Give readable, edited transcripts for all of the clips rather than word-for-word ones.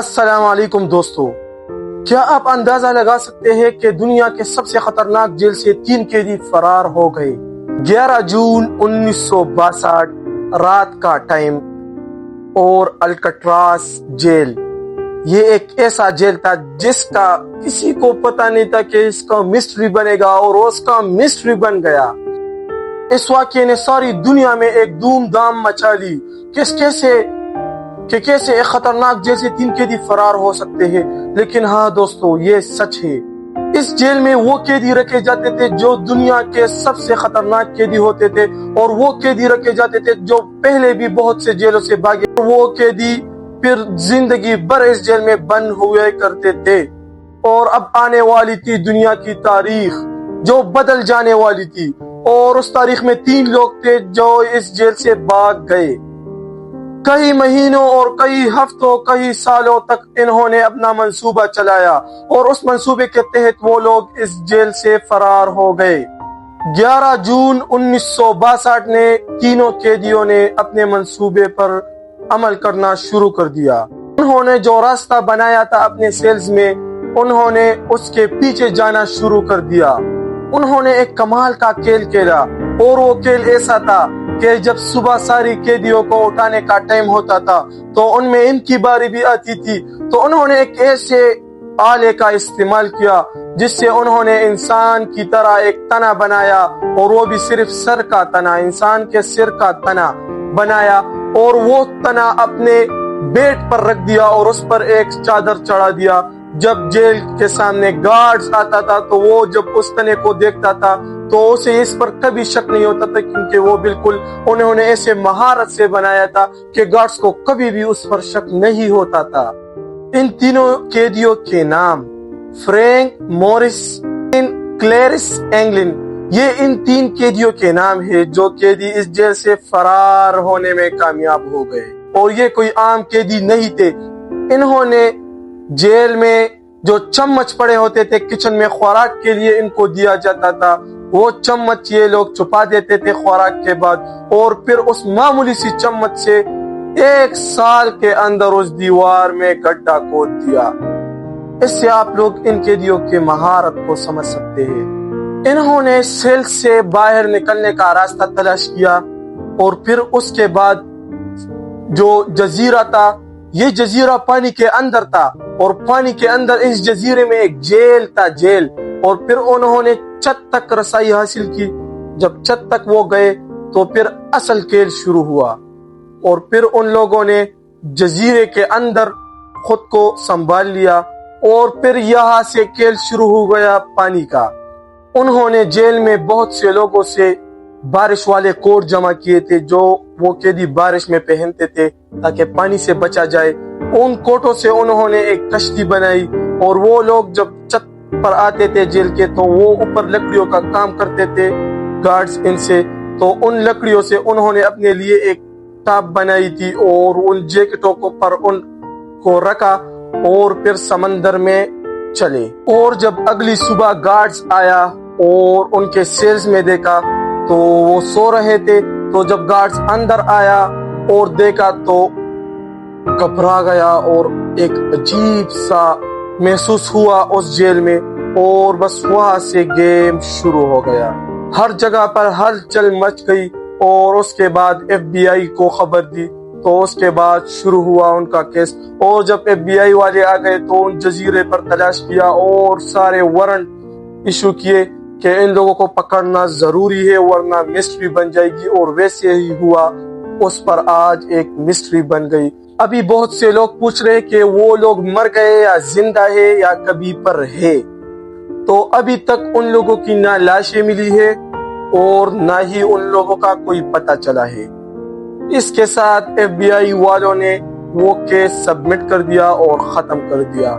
السلام علیکم دوستو، کیا آپ اندازہ لگا سکتے ہیں کہ دنیا کے سب سے خطرناک جیل سے 3 قیدی فرار ہو گئے؟ 11 جون 1962 رات کا ٹائم اور الکٹراس جیل یہ ایک ایسا جیل تھا جس کا کسی کو پتہ نہیں تھا کہ اس کا مسٹری بنے گا، اور اس کا مسٹری بن گیا۔ اس واقعے نے ساری دنیا میں ایک دھوم دھام مچا لی کیسے ایک خطرناک جیل سے 3 قیدی فرار ہو سکتے ہیں۔ لیکن ہاں دوستو، یہ سچ ہے۔ اس جیل میں وہ قیدی رکھے جاتے تھے جو دنیا کے سب سے خطرناک قیدی ہوتے تھے، اور وہ قیدی رکھے جاتے تھے جو پہلے بھی بہت سے جیلوں سے بھاگے، اور وہ قیدی پھر زندگی بھر اس جیل میں بند ہوئے کرتے تھے۔ اور اب آنے والی تھی دنیا کی تاریخ جو بدل جانے والی تھی، اور اس تاریخ میں 3 لوگ تھے جو اس جیل سے بھاگ گئے۔ کئی مہینوں اور کئی ہفتوں، کئی سالوں تک انہوں نے اپنا منصوبہ چلایا، اور اس منصوبے کے تحت وہ لوگ اس جیل سے فرار ہو گئے۔ 11 جون 1962 نے تینوں قیدیوں نے اپنے منصوبے پر عمل کرنا شروع کر دیا۔ انہوں نے جو راستہ بنایا تھا اپنے سیلز میں، انہوں نے اس کے پیچھے جانا شروع کر دیا۔ انہوں نے ایک کمال کا کھیل کھیلا، اور وہ کھیل ایسا تھا کہ جب صبح ساری قیدیوں کو اٹھانے کا ٹائم ہوتا تھا تو ان میں ان کی باری بھی آتی تھی، تو انہوں نے ایک ایسے آلے کا استعمال کیا جس سے انہوں نے انسان کی طرح ایک تنا بنایا، اور وہ بھی صرف سر کا تنا، انسان کے سر کا تنا بنایا، اور وہ تنا اپنے بیڈ پر رکھ دیا اور اس پر ایک چادر چڑھا دیا۔ جب جیل کے سامنے گارڈز آتا تھا تو وہ جب اس تنے کو دیکھتا تھا تو اسے اس پر کبھی شک نہیں ہوتا تھا، کیونکہ وہ بالکل انہوں نے ایسے مہارت سے بنایا تھا کہ گارڈز کو کبھی بھی اس پر شک نہیں ہوتا تھا۔ ان تینوں قیدیوں کے نام فرینک مورس، کلیرس اینگلن، یہ ان 3 قیدیوں کے نام ہے جو قیدی اس جیل سے فرار ہونے میں کامیاب ہو گئے۔ اور یہ کوئی عام قیدی نہیں تھے۔ انہوں نے جیل میں جو چمچ پڑے ہوتے تھے کچن میں خوراک کے لیے ان کو دیا جاتا تھا، وہ چمچ یہ لوگ چھپا دیتے تھے خوراک کے بعد، اور پھر اس معمولی سی چمچ سے 1 سال کے اندر اس دیوار میں گڈھا کھود دیا۔ اس سے آپ لوگ ان قیدیوں کے مہارت کو سمجھ سکتے ہیں۔ انہوں نے سیل سے باہر نکلنے کا راستہ تلاش کیا، اور پھر اس کے بعد جو جزیرہ تھا، یہ جزیرہ پانی کے اندر تھا، اور پانی کے اندر اس جزیرے میں ایک جیل تھا، جیل۔ اور پھر انہوں نے چھت تک رسائی حاصل کی۔ جب چھت تک وہ گئے تو پھر اصل کھیل شروع ہوا، اور پھر ان لوگوں نے جزیرے کے اندر خود کو سنبھال لیا، اور پھر یہاں سے کھیل شروع ہو گیا پانی کا۔ انہوں نے جیل میں بہت سے لوگوں سے بارش والے کوٹ جمع کیے تھے جو وہ قیدی بارش میں پہنتے تھے تاکہ پانی سے بچا جائے۔ ان کوٹوں سے انہوں نے ایک کشتی بنائی، اور وہ لوگ جب چھت پر آتے تھے جیل کے تو وہ اوپر لکڑیوں کا کام کرتے تھے گارڈز ان سے، تو ان لکڑیوں سے انہوں نے اپنے لیے ایک ٹاپ بنائی تھی، اور ان جیکٹوں کو پر ان کو رکھا، اور پھر سمندر میں چلے۔ اور جب اگلی صبح گارڈز آیا اور ان کے سیلز میں دیکھا تو وہ سو رہے تھے، تو جب گارڈز اندر آیا اور دیکھا تو گھبرا گیا، اور ایک عجیب سا محسوس ہوا اس جیل میں، اور بس وہاں سے گیم شروع ہو گیا۔ ہر جگہ پر ہلچل مچ گئی، اور اس کے بعد FBI کو خبر دی، تو اس کے بعد شروع ہوا ان کا کیس۔ اور جب FBI والے آ گئے تو ان جزیرے پر تلاش کیا اور سارے وارنٹ ایشو کیے کہ ان لوگوں کو پکڑنا ضروری ہے ورنہ مسٹری بن جائے گی، اور ویسے ہی ہوا۔ اس پر آج ایک مسٹری بن گئی۔ ابھی بہت سے لوگ پوچھ رہے کہ وہ لوگ مر گئے یا زندہ ہے یا کبھی پر ہے، تو ابھی تک ان لوگوں کی نہ لاشیں ملی ہے اور نہ ہی ان لوگوں کا کوئی پتہ چلا ہے۔ اس کے ساتھ FBI والوں نے وہ کیس سبمٹ کر دیا اور ختم کر دیا،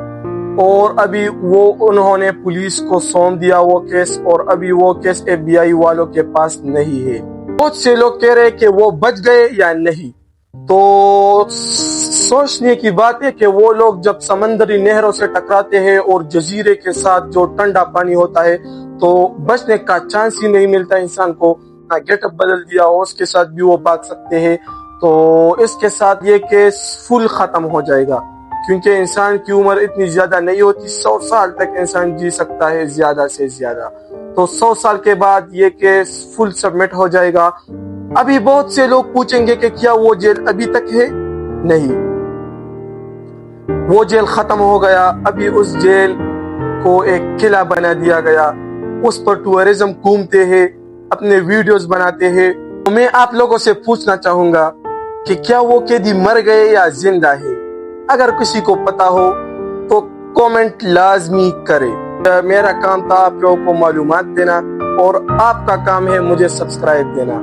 اور ابھی انہوں نے پولیس کو سونپ دیا وہ کیس، اور ابھی وہ کیس FBI والوں کے پاس نہیں ہے۔ بہت سے لوگ کہہ رہے کہ وہ بچ گئے یا نہیں، تو سوچنے کی بات ہے کہ وہ لوگ جب سمندری نہروں سے ٹکراتے ہیں اور جزیرے کے ساتھ جو ٹھنڈا پانی ہوتا ہے تو بچنے کا چانس ہی نہیں ملتا انسان کو۔ گیٹ اپ بدل دیا ہو اس کے ساتھ بھی وہ بھاگ سکتے ہیں، تو اس کے ساتھ یہ کیس فل ختم ہو جائے گا۔ کیونکہ انسان کی عمر اتنی زیادہ نہیں ہوتی، 100 سال تک انسان جی سکتا ہے زیادہ سے زیادہ. تو 100 سال کے بعد یہ کیس فل سبمٹ ہو جائے گا. ابھی بہت سے لوگ پوچھیں گے کہ کیا وہ جیل ابھی تک ہے؟ نہیں، وہ جیل ختم ہو گیا. ابھی اس جیل کو ایک قلعہ بنا دیا گیا، اس پر ٹورزم گھومتے ہیں، اپنے ویڈیوز بناتے ہیں. میں آپ لوگوں سے پوچھنا چاہوں گا کہ کیا وہ قیدی مر گئے یا زندہ ہے؟ اگر کسی کو پتا ہو تو کومنٹ لازمی کرے. میرا کام تھا آپ لوگوں کو معلومات دینا اور آپ کا کام ہے مجھے سبسکرائب دینا.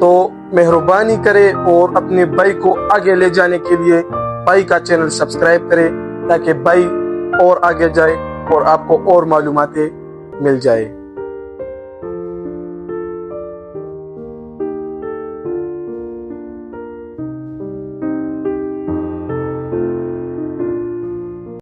تو مہربانی کرے اور اپنے بھائی کو آگے لے جانے کے لیے بھائی کا چینل سبسکرائب کرے تاکہ بھائی اور آگے جائے اور آپ کو اور معلوماتیں مل جائے.